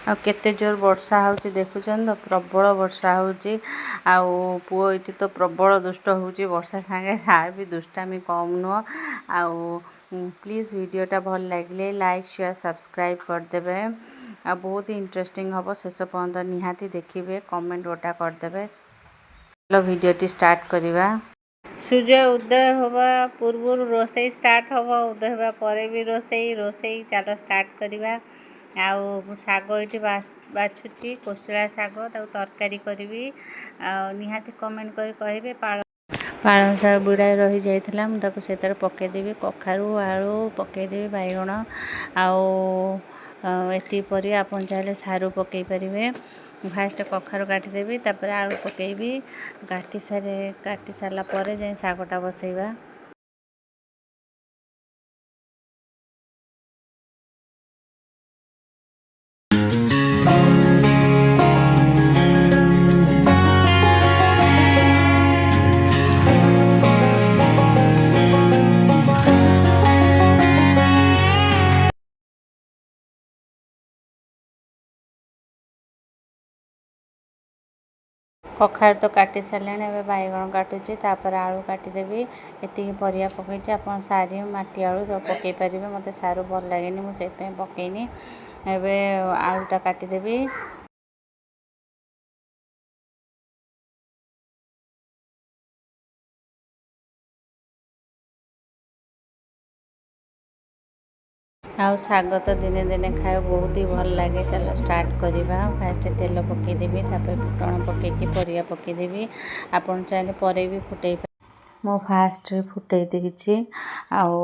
ଆଉ କେତେ ଜୋର ବର୍ଷା ହେଉଛି ଦେଖୁଛନ୍ତି ତ, ପ୍ରବଳ ବର୍ଷା ହେଉଛି। ଆଉ ପୁଅ ଏଇଠି ତ ପ୍ରବଳ ଦୁଷ୍ଟ ହେଉଛି, ବର୍ଷା ସାଙ୍ଗେ ତାର ବି ଦୁଷ୍ଟାମି କମ୍ ନୁହଁ। ଆଉ ପ୍ଲିଜ୍ ଭିଡ଼ିଓଟା ଭଲ ଲାଗିଲେ ଲାଇକ୍ ସେୟାର ସବସ୍କ୍ରାଇବ୍ କରିଦେବେ। ଆଉ ବହୁତ ଇଣ୍ଟରେଷ୍ଟିଂ ହେବ, ଶେଷ ପର୍ଯ୍ୟନ୍ତ ନିହାତି ଦେଖିବେ, କମେଣ୍ଟ ଗୋଟା କରିଦେବେ। ଚାଲ ଭିଡ଼ିଓଟି ଷ୍ଟାର୍ଟ କରିବା। ସୂର୍ଯ୍ୟ ଉଦୟ ହେବା ପୂର୍ବରୁ ରୋଷେଇ ଷ୍ଟାର୍ଟ ହେବ, ଉଦୟ ହେବା ପରେ ବି ରୋଷେଇ ଚାଲ ଷ୍ଟାର୍ଟ କରିବା। ଆଉ ଶାଗ ଏଇଠି ବାଛୁଛି, କୋଶଳା ଶାଗ, ତାକୁ ତରକାରୀ କରିବି। ଆଉ ନିହାତି କମେଣ୍ଟ କରି କହିବେ। ପାଳଙ୍ଗ ଶାଗ ବୁଡ଼ାଏ ରହିଯାଇଥିଲା, ମୁଁ ତାକୁ ସେଥିରେ ପକାଇଦେବି। କଖାରୁ ଆଳୁ ପକାଇଦେବି, ବାଇଗଣ ଆଉ ଏତିକି ପରିବା। ଆପଣ ଚାହିଁଲେ ସାରୁ ପକାଇ ପାରିବେ। ଫାଷ୍ଟ କଖାରୁ କାଟିଦେବି, ତାପରେ ଆଳୁ ପକାଇବି। କାଟି ସାରିଲା ପରେ ଯାଇ ଶାଗଟା ବସାଇବା। କଖାରୁ ତ କାଟି ସାରିଲେଣି, ଏବେ ବାଇଗଣ କାଟୁଛି, ତାପରେ ଆଳୁ କାଟିଦେବି। ଏତିକି ପରିବା ପକାଇଛି। ଆପଣ ସାରୁ, ମାଟି ଆଳୁ ସବୁ ପକାଇ ପାରିବେ। ମୋତେ ସାରୁ ଭଲ ଲାଗେନି, ମୁଁ ସେଥିପାଇଁ ପକାଇନି। ଏବେ ଆଳୁଟା କାଟିଦେବି। ଆଉ ଶାଗ ତ ଦିନେ ଦିନେ ଖାଇବ, ବହୁତ ହି ଭଲ ଲାଗେ। ଚାଲ ଷ୍ଟାର୍ଟ କରିବା। ଫାଷ୍ଟ ତେଲ ପକାଇଦେବି, ତାପରେ ଫୁଟଣ ପକାଇକି ପରିବା ପକାଇଦେବି। ଆପଣ ଚାହିଁଲେ ପରେ ବି ଫୁଟାଇ ପାରିବେ। ମୁଁ ଫାଷ୍ଟରେ ଫୁଟାଇ ଦେଇଛି। ଆଉ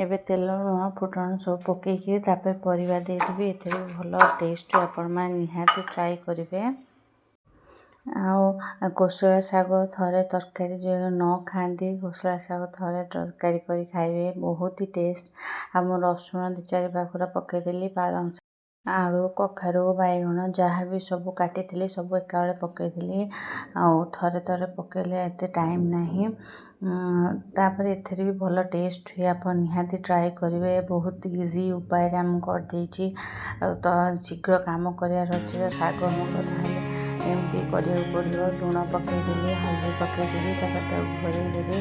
ଏବେ ତେଲ, ଲୁଣ, ଫୁଟଣ ସବୁ ପକାଇକି ତାପରେ ପରିବା ଦେଇଦେବି। ଏଥିରେ ଭଲ ଟେଷ୍ଟ, ଆପଣମାନେ ନିହାତି ଟ୍ରାଏ କରିବେ। ଆଉ କୋଶଳା ଶାଗ ଥରେ ତରକାରୀ ଯେଉଁ ନ ଖାଆନ୍ତି, କୋଶଳା ଶାଗ ଥରେ ତରକାରୀ କରି ଖାଇବେ, ବହୁତ ହି ଟେଷ୍ଟ। ଆଉ ମୁଁ ରସୁଣ 2-4 ପାଖୁଡ଼ା ପକାଇଦେଲି। ପାଳଙ୍ଗ, ଆଳୁ, କଖାରୁ, ବାଇଗଣ ଯାହା ବି ସବୁ କାଟିଥିଲି ସବୁ ଏକାବେଳେ ପକାଇଥିଲି। ଆଉ ଥରେ ପକାଇଲେ ଏତେ ଟାଇମ୍ ନାହିଁ। ତାପରେ ଏଥିରେ ବି ଭଲ ଟେଷ୍ଟ ହୁଏ। ଆପଣ ନିହାତି ଟ୍ରାଏ କରିବେ। ବହୁତ ଇଜି ଉପାୟରେ ମୁଁ କରିଦେଇଛି। ଆଉ ତ ଶୀଘ୍ର କାମ କରିବାର ଅଛି, ତ ଶାଗ ମୁଗ ତାହେଲେ ଏମିତି କରିବାକୁ ପଡ଼ିବ। ଲୁଣ ପକାଇଦେଲି, ହଳଦୀ ପକାଇଦେଲି, ତାପରେ ତାକୁ ଘୋଡ଼େଇ ଦେବି।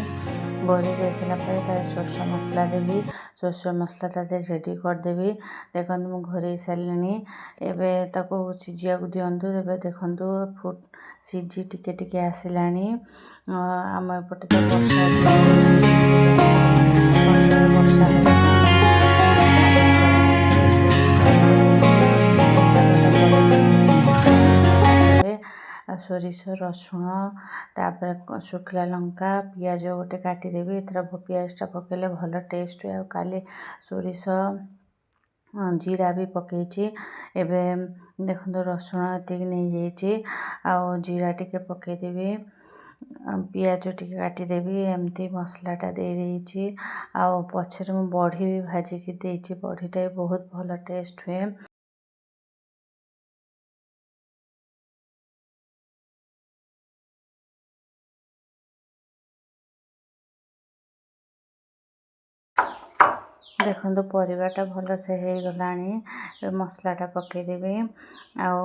ଘୋଡ଼େଇ ଦେଇସାରିଲା ପରେ ତାରେ ସୋରିଷ ମସଲା ଦେବି। ସୋରିଷ ମସଲା ତା ଦେହରେ ରେଡ଼ି କରିଦେବି। ଦେଖନ୍ତୁ ମୁଁ ଘୋଡ଼େଇ ସାରିଲିଣି। ଏବେ ତାକୁ ସିଝିବାକୁ ଦିଅନ୍ତୁ। ଏବେ ଦେଖନ୍ତୁ ସିଝି ଟିକେ ଆସିଲାଣି। ଆମ ଏପଟେ ତ ବର୍ଷା ସୋରିଷ, ରସୁଣ, ତାପରେ ଶୁଖିଲା ଲଙ୍କା, ପିଆଜ ଗୋଟେ କାଟିଦେବି। ଏଥର ପିଆଜଟା ପକାଇଲେ ଭଲ ଟେଷ୍ଟ ହୁଏ। ଆଉ କାଲି ସୋରିଷ, ଜିରା ବି ପକାଇଛି। ଏବେ ଦେଖନ୍ତୁ ରସୁଣ ଏତିକି ନେଇଯାଇଛି, ଆଉ ଜିରା ଟିକେ ପକାଇଦେବି, ପିଆଜ ଟିକେ କାଟିଦେବି। ଏମିତି ମସଲାଟା ଦେଇଛି। ଆଉ ପଛରେ ମୁଁ ବଢ଼ି ବି ଭାଜିକି ଦେଇଛି। ବଢ଼ିଟା ବି ବହୁତ ଭଲ ଟେଷ୍ଟ ହୁଏ। ଦେଖନ୍ତୁ ପରିବାଟା ଭଲସେ ହେଇଗଲାଣି। ମସଲାଟା ପକାଇଦେବି। ଆଉ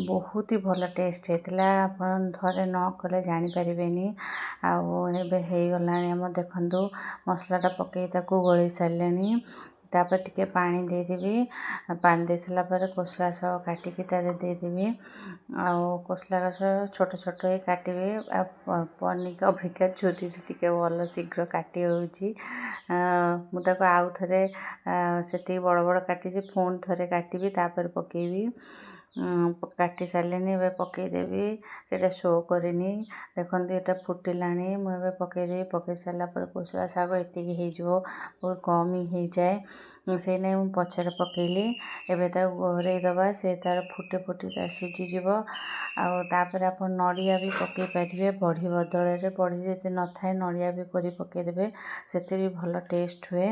ବହୁତ ହି ଭଲ ଟେଷ୍ଟ ହେଇଥିଲା। ଆପଣ ଥରେ ନ କଲେ ଜାଣିପାରିବେନି। ଆଉ ଏବେ ହେଇଗଲାଣି ଆମ, ଦେଖନ୍ତୁ ମସଲାଟା ପକାଇ ତାକୁ ଗୋଳେଇ ସାରିଲେଣି। ତାପରେ ଟିକେ ପାଣି ଦେଇଦେବି। ପାଣି ଦେଇ ସାରିଲା ପରେ କୋଶଳା ଶାଗ କାଟିକି ତା ଦେହରେ ଦେଇଦେବି। ଆଉ କୋଶଳା ଶାଗ ଛୋଟ ଛୋଟ ହେଇ କାଟିବି। ଆଉ ପନିକି ଅପେକ୍ଷା ଛୁରୀରେ ଟିକେ ଭଲ ଶୀଘ୍ର କାଟି ହେଉଛି। ମୁଁ ତାକୁ ଆଉ ଥରେ ସେତିକି ବଡ଼ ବଡ଼ କାଟିଛି, ପୁଣି ଥରେ କାଟିବି, ତାପରେ ପକାଇବି। କାଟି ସାରିଲିଣି, ଏବେ ପକାଇଦେବି। ସେଇଟା ଶୋ କରିନି। ଦେଖନ୍ତୁ ଏଇଟା ଫୁଟିଲାଣି। ମୁଁ ଏବେ ପକାଇଦେବି। ପକାଇ ସାରିଲା ପରେ କୋଶଳା ଶାଗ ଏତିକି ହେଇଯିବ, ବହୁତ କମ୍ ହିଁ ହେଇଯାଏ। ସେଇ ନେଇ ମୁଁ ପଛରେ ପକାଇଲି। ଏବେ ତାକୁ ଘୋଡ଼େଇ ଦେବା, ସେ ତା'ର ଫୁଟି ତାର ସିଝିଯିବ। ଆଉ ତାପରେ ଆପଣ ନଡ଼ିଆ ବି ପକାଇ ପାରିବେ ବଢ଼ି ବଦଳରେ। ବଢ଼ି ଯଦି ନଥାଏ ନଡ଼ିଆ ବି କରି ପକାଇଦେବେ, ସେଥିରେ ବି ଭଲ ଟେଷ୍ଟ ହୁଏ।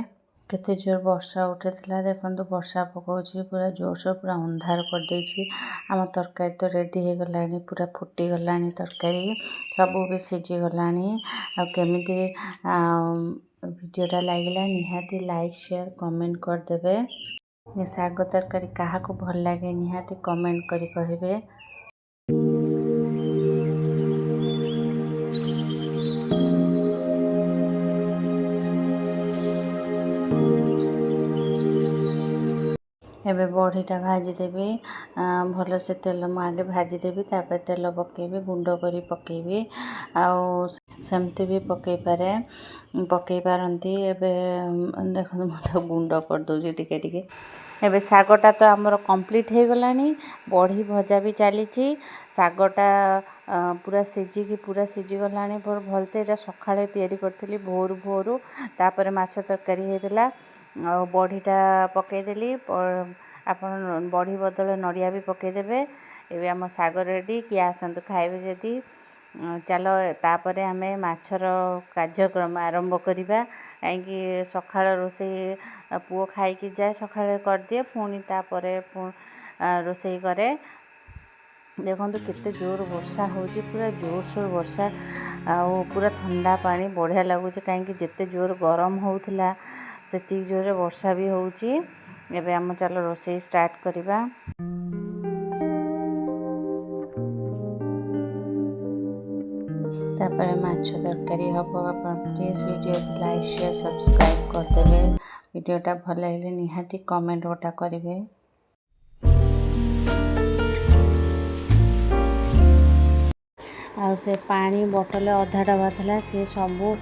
केते जोर वर्षा उठेଥିଲା देखंतु वर्षा पकाउछि पूरा जोरसोर पूरा अंधार कर देछि। आम तरकारी तो रेडी हो गलानी पूरा फुटी गलानी तरकारी सबू भी सिझी गलानी। आ केमिति वीडियोटा लागिला निहाती लाइक शेयर कमेंट कर देबे। ये साग तरकारी काहाको भल लागे निहाती कमेंट करी कहिबे। एबे बड़ीटा भाजीदेवी भल से तेल आगे भाजीदेवी तापर तेल पकेबी गुंड करी पकेबी आउ सेमती भी पकई पारे पकई पारती। एबे देखो मत गुंड कर दूची टिके टिके। एबे सागटा तो आमर कंप्लीट हो गलानी बड़ी भजा भी चली सागटा पूरा सिझिकी पूरा सिझी गलानी भल से एटा सकाळे तैयारी करथिली भोर भोरू तापर माछ तरकारी हेतिला आ बड़ीटा पकईदेली आपन बड़ी बदल नड़िया भी पकईदेबे। एबे आम साग रेडी किए आसतु खाइबे जदि चलो तापर आम माछर कार्यक्रम आरंभ करवा कहीं सकाळ रोषेई पुओ खाई जाए सकाळे कर दिए पुणी तापर रोषेई करे। देखो केते जोर वर्षा होची पूरा जोरसोर वर्षा आउ पूरा ठंडा पानी बढ़िया लगुच कहीं जिते जोर गरम होउथिला सेती जोर वर्षा भी होची। एबे आम चलो रोषेई स्टार्ट करवा। तापर माछ तरकारी हम आप प्लीज वीडियो को लाइक शेयर सब्सक्राइब करदेवे। वीडियोटा भल लगे निहाती कमेंट गोटा करेंगे। आ से पानी बोतल अधा डबा था सी सबू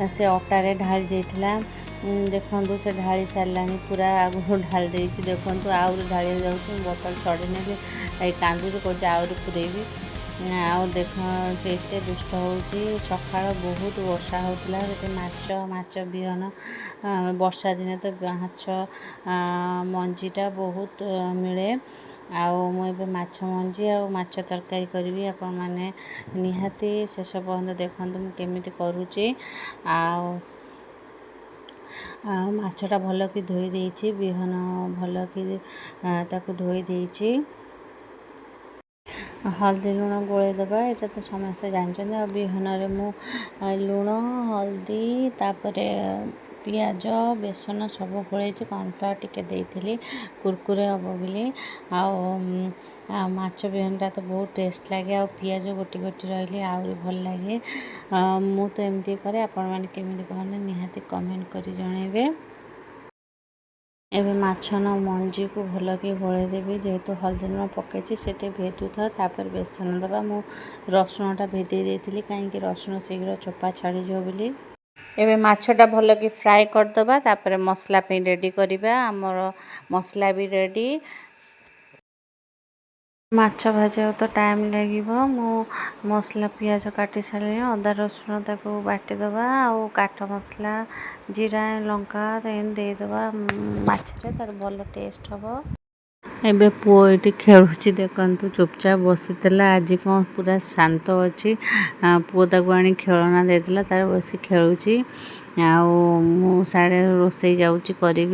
से अटारे ढाली देता। देखु से ढाली सारा पूरा आगु ढाली देती देखु आहरी ढाली जाऊँ बोतल छड़ी ने कांदू कौच आहरी पुरेबी आउ देख से एत दुष्ट होची। सकाळ बहुत वर्षा होता माछ बिहन वर्षा दिने तो माछ मंजीटा बहुत मिले आउ मुझे माछ मंजी आ माछ तरकारी करी आपण मैंने निहाती शेष पर्यंत देखु मुझे करुँची। माछटा भल कि धोई देइछि बिहन भल कि ताकू धोई देइछि हल्दी लुण गोले दबा ये तो समस्त जानते बिहन मु लुण हल्दी तापर पियाज बेसन सब गोल कॉर्नफ्लावर टिके देइथिली कुरकुरे हम बोली माछ बिहनटा तो बहुत टेस्ट लगे आ पियाज गोटी गोटी रही आहरी भल लगे। मु तो एमती करे आपण मैंने केमिति कहने निहाती कमेंट करी जणेबे। एबे माछन मंजी को भल कि गोले देवी जेहेतु हल्दी लुण पकई से भेदु था तापर बेसन दबा मु रसुणटा भेदे देती कहीं रसुण शीघ्र चोपा छाड़ी जो बोली। एबे माछटा भल कि फ्राए करदबा तापर मसला पे रेडी करवा आमर मसला भी रेडी। माछ भाजा तो टाइम लगे मु मसला पियाज काटी सारे अदा रसुण ताको बाटीदबा आउ काठ मसला जीरा लंका देदबा माछरे तार भल टेस्ट हम। एबे पुओ ये खेलुची देखु चुपचाप बसीला आज कौन पूरा शांत अच्छी पुओ ताको आनी खेलना देता तार बसी खेलुची साड़े रोषे जाऊँगी करी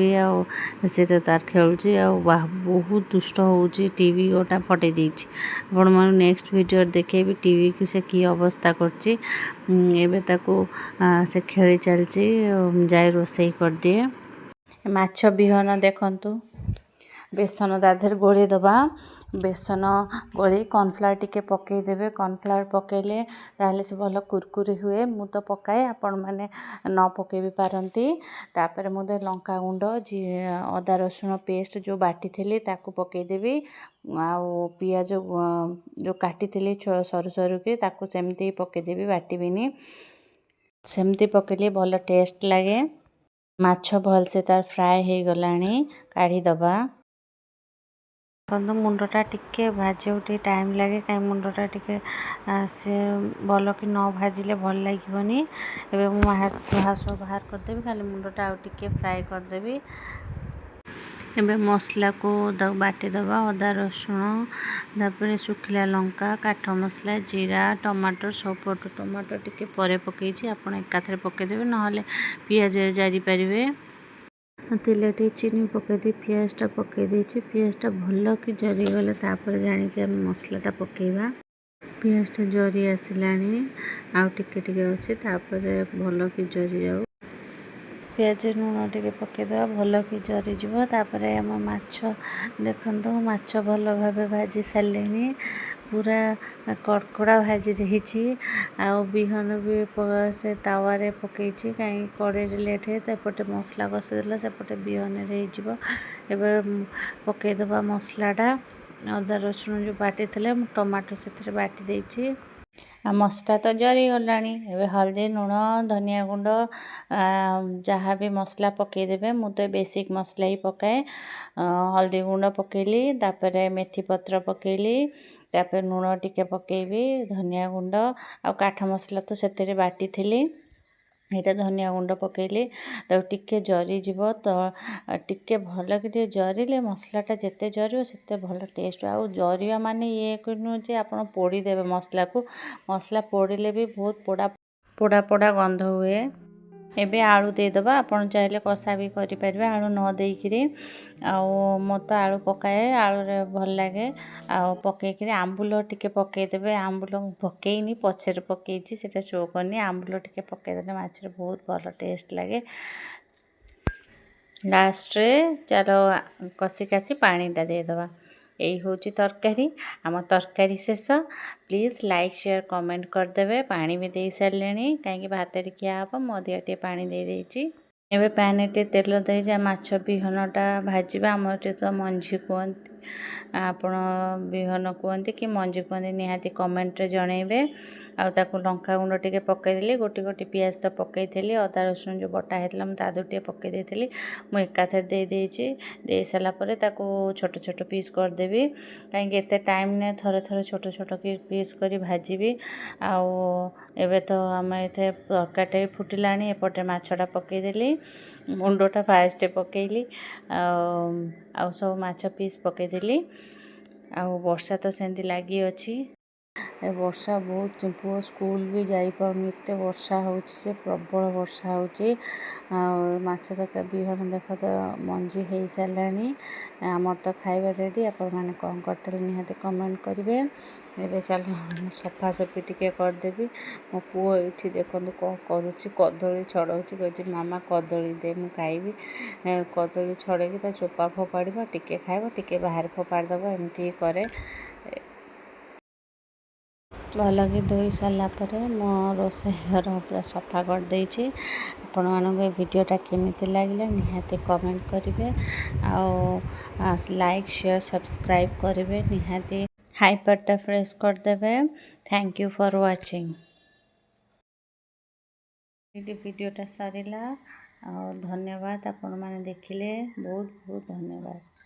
सी तो तार खेलुची बहुत दुष्ट होची टीवी गोटा फटे देछि आपण मैं नेक्स्ट वीडियो देखेबी टीवी की से की अवस्था करछि एबे ताको से खेली चलछि जाए रोषे कर दिए। माछ बिहन देखंतु बेसन दाधर गोली दबा बेसन गोली कॉर्नफ्लावर टिके पकई देबे कॉर्नफ्लावर पकेले ताहले से भल कुरकुरी हुए मु तो पकाए आपण मैंने न पकई भी पारती। तापर मुझे लंका गुंड अदा रसुण पेस्ट जो बाटी थी ताकू पकई देबी आउ पियाज जो काटी थी सरू सरू की ताकू सेमती पकई देबी बाटीबिनी सेमती पकईले भल टेस्ट लगे। माछ भल से तार फ्राए हो गलानी काढ़ी दबा। मुंडटा टिके भाजे उठे टाइम लगे कहीं मुंडटा टिके से भल कि न भाजिले भल लगे एबे मु बाहर करदेवी खाली मुंडटा आउ टिके फ्राए करदेवी। एबे मसला को बाटी दबा अदा रसुण तापर सुखिला लंका काठ मसला जीरा टमाटर सब टमाटर टिके परे पकई आपण एकाथरे पकईदेवे ना पियाज जारी पारे। तेल टे चीनी पकईदी पियाजटा पकई देछि पियाजटा भल कि जरीगले तापर जानिक मसलाटा पकेइबा पियाजटा जरी आसिलाणी आउ टिके टिके अच्छे तापर भल कि जरी जाऊ पियाज लुण टिके पकईदेवा भल कि जरी जीव तापर आम माछ देखंतु माछ भल भाबे भाजी सारे पूरा कड़कड़ा भाजी देछि आउ बिहन भी से तावारे पकईछि कहीं कड़े लेट है तो एपटे मसला कषिदेला सेपटे बिहन हो पकईदेवा मसलाटा अदा रसुण जो बाटी थे टमाटो से बाटी देछि मसला तो जरी गलानी एबे हल्दी लुण धनिया गुंड जहाँ भी मसला पकईदेवे मु तो बेसिक मसला ही पकाए हल्दी गुंड पकईली तापर मेथी पत्र पकईली तापर लुण टिके पकईबी धनिया गुंड आ काठ मसला तो से बाटी थी यहाँ धनिया गुंड पकईली तो टिके जरी जीव तो टिके भल कि जरिले मसलाटा जिते जरिव सेते भल टेस्ट आउ जरिया माने ये नुह जे आप पोड़ीदेवे मसला को मसला पोड़िले भी बहुत पोड़ा पोड़ा पोड़ा गंध हुए एबे आलू देदेबा आपन चाहिले कषा भी करें आलू न देकरी मो तो आलू पकाए आलू भल लगे पकईकि आंबुल टिके पकईदेवे आंबुल पकईनी पछरे पकईची सेटा शो करनी आंबुल टिके पकईदेले माछरे बहुत भल टेस्ट लगे लास्ट रे चलो कषि कासी पानीटा देदेबा यही हूँ तरकारी आम तरकारी शेष प्लीज लाइक शेयर कमेंट करदेवे पानी भी दे सारे कहीं भात खिया हम मधिया टे पानी दे देछि एबे पैन टे तेल दे माछ बिहनटा भाजवा आम तो मंझी कहते आपण बिहन कहते कि मंझी कहते निहाती कमेंट जनइबे आउ लंका गुंड टिके पकईदेली गोटी गोटी पियाज तो पकईली अदा रसुण जो बटा होता मुझे टे पकई देती मुझे एकाथर दे दे सारापर छोट छोट पीस करदेवी कहीं एत टाइम ने थरे थरे छोट छोट पीस कर भाजी आउ एबे तो आम इतने तरकारीटा भी फुटिला एपटे माछटा पकईदेली मुंडटा फास्ट पकईली आउ सब माछ पीस पकईदेली आउ वर्षा तो सेमती लगी अच्छी वर्षा बहुत पुओ स्कूल भी जापार एत वर्षा हो प्रबल वर्षा होछ तो बिहन देख तो मंजी हो सारा आमर तो खाଇବା रेडी आपण मैंने कौन करते निहाती कमेंट करेंगे एबे चल सफासफी टिके करदेवी मो पुओ ये देखो कौन करुच्ची कदली छड़ाऊँच कहे मामा कदली दे मु खाइबी कदली छड़ेकी चोपा फोपाड़ टिके खाइब टिके बाहर फोपाड़देव एमती करे भल कि धोई सारापर मो रोषे घर पूरा सफा करदे आपण मानक वीडियोटा केमिति लागला निहाती कमेंट करेंगे आ लाइक शेयर सब्सक्राइब करेंगे निहाती हाइपरटा प्रेस करदेवे थैंक यू फॉर वाचिंग वीडियोटा सरिला धन्यवाद आपण माने देखिले बहुत बहुत धन्यवाद।